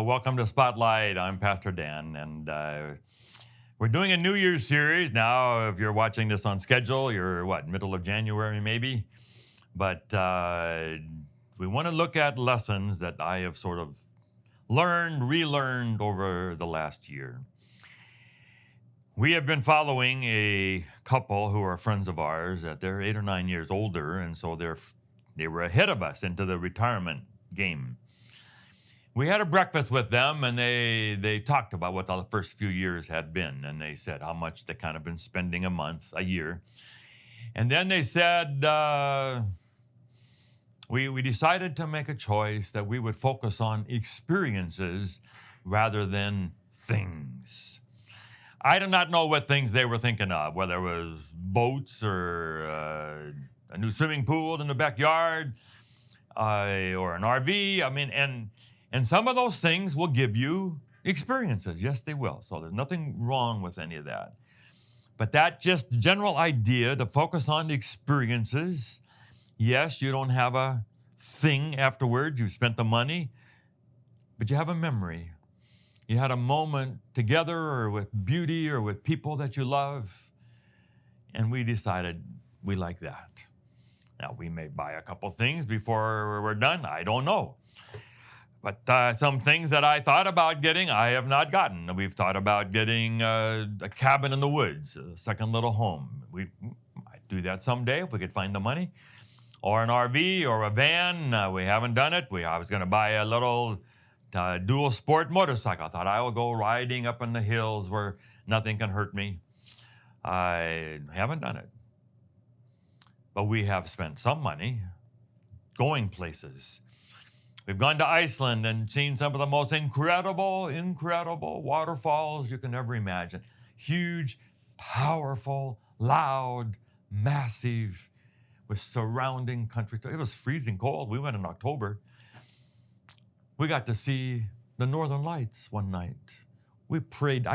Welcome to Spotlight. I'm Pastor Dan, and we're doing a New Year's series now. If you're watching this on schedule, you're middle of January maybe? But we want to look at lessons that I have sort of relearned over the last year. We have been following a couple who are friends of ours that they're 8 or 9 years older, and so they were ahead of us into the retirement game. We had a breakfast with them, and they talked about what the first few years had been, and they said how much they kind of been spending a year. And then they said, we decided to make a choice that we would focus on experiences rather than things. I do not know what things they were thinking of, whether it was boats or a new swimming pool in the backyard or an RV. I mean, and some of those things will give you experiences. Yes, they will. So there's nothing wrong with any of that. But that just general idea to focus on the experiences. Yes, you don't have a thing afterwards. You spent the money, but you have a memory. You had a moment together or with beauty or with people that you love. And we decided we like that. Now, we may buy a couple things before we're done. I don't know. But some things that I thought about getting, I have not gotten. We've thought about getting a cabin in the woods, a second little home. We might do that someday if we could find the money. Or an RV or a van. We haven't done it. I was going to buy a little dual sport motorcycle. I thought I will go riding up in the hills where nothing can hurt me. I haven't done it. But we have spent some money going places. We've gone to Iceland and seen some of the most incredible waterfalls you can ever imagine. Huge, powerful, loud, massive, with surrounding country. It was freezing cold. We went in October. We got to see the Northern Lights one night. I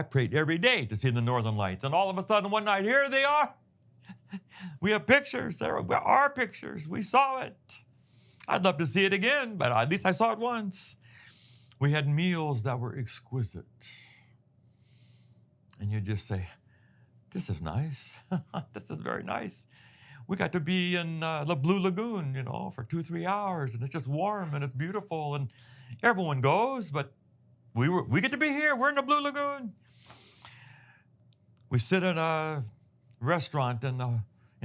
prayed every day to see the Northern Lights. And all of a sudden one night, here they are. We have pictures. There are pictures. We saw it. I'd love to see it again, but at least I saw it once. We had meals that were exquisite. And you just say, this is nice. This is very nice. We got to be in the Blue Lagoon, for 2-3 hours, and it's just warm and it's beautiful, and everyone goes, but we get to be here. We're in the Blue Lagoon. We sit in a restaurant in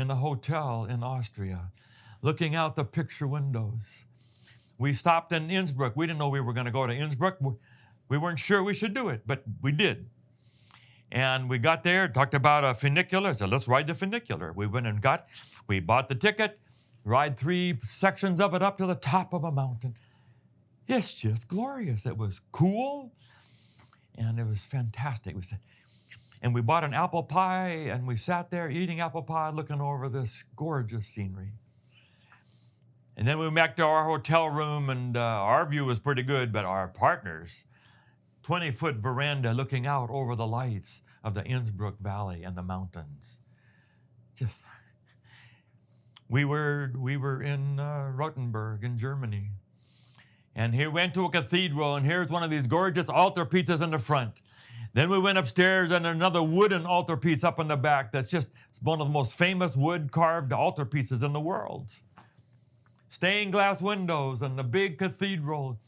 the hotel in Austria, looking out the picture windows. We stopped in Innsbruck. We didn't know we were going to go to Innsbruck. We weren't sure we should do it, but we did. And we got there, talked about a funicular. I said, let's ride the funicular. We went and we bought the ticket, ride 3 sections of it up to the top of a mountain. It's just glorious. It was cool, and it was fantastic. And we bought an apple pie, and we sat there eating apple pie, looking over this gorgeous scenery. And then we went back to our hotel room, and our view was pretty good, but our partners, 20-foot veranda looking out over the lights of the Innsbruck Valley and the mountains. We were in Rothenburg in Germany. And here we went to a cathedral, and here's one of these gorgeous altarpieces in the front. Then we went upstairs and another wooden altarpiece up in the back that's just one of the most famous wood-carved altarpieces in the world. Stained glass windows and the big cathedral.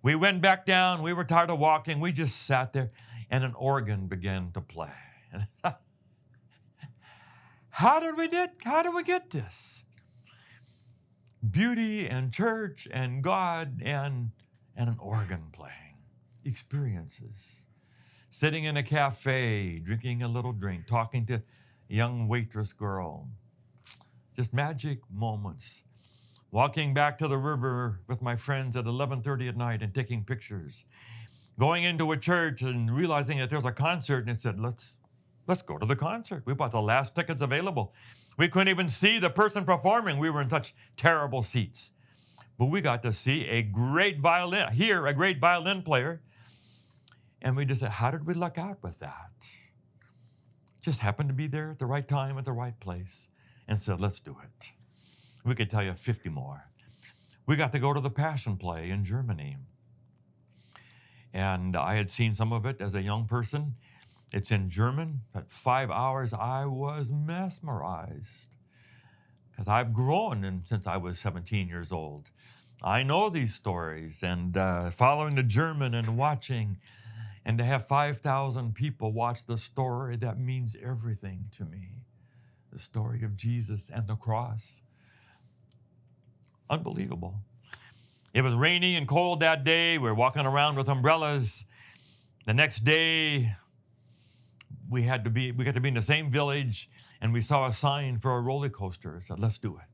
We went back down. We were tired of walking. We just sat there, and an organ began to play. How did we get this? Beauty and church and God and an organ playing. Experiences. Sitting in a cafe, drinking a little drink, talking to a young waitress girl. Just magic moments. Walking back to the river with my friends at 11:30 at night and taking pictures. Going into a church and realizing that there's a concert, and it said, let's go to the concert. We bought the last tickets available. We couldn't even see the person performing. We were in such terrible seats. But we got to see a great violin player. And we just said, how did we luck out with that? Just happened to be there at the right time, at the right place, and said, let's do it. We could tell you 50 more. We got to go to the Passion Play in Germany. And I had seen some of it as a young person. It's in German. At 5 hours, I was mesmerized because I've grown since I was 17 years old. I know these stories, and following the German and watching, and to have 5,000 people watch the story, that means everything to me. The story of Jesus and the cross. Unbelievable. It was rainy and cold that day. We were walking around with umbrellas. The next day, we got to be in the same village, and we saw a sign for a roller coaster. I said, let's do it.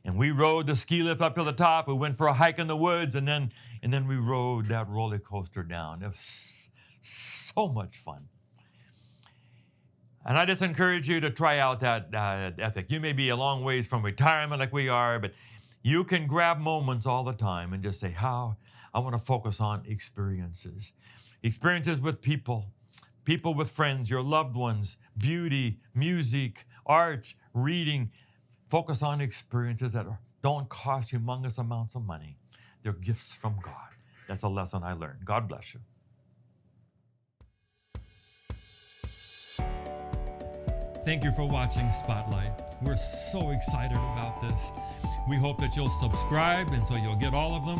And we rode the ski lift up to the top. We went for a hike in the woods, and then we rode that roller coaster down. It was so much fun. And I just encourage you to try out that ethic. You may be a long ways from retirement like we are, but you can grab moments all the time and just say, how I want to focus on experiences. Experiences with people with friends, your loved ones, beauty, music, art, reading. Focus on experiences that don't cost humongous amounts of money. They're gifts from God. That's a lesson I learned. God bless you. Thank you for watching Spotlight. We're so excited about this. We hope that you'll subscribe and so you'll get all of them.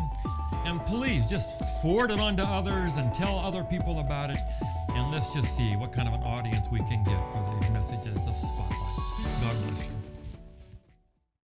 And please just forward it on to others and tell other people about it. And let's just see what kind of an audience we can get for these messages of Spotlight. God bless you.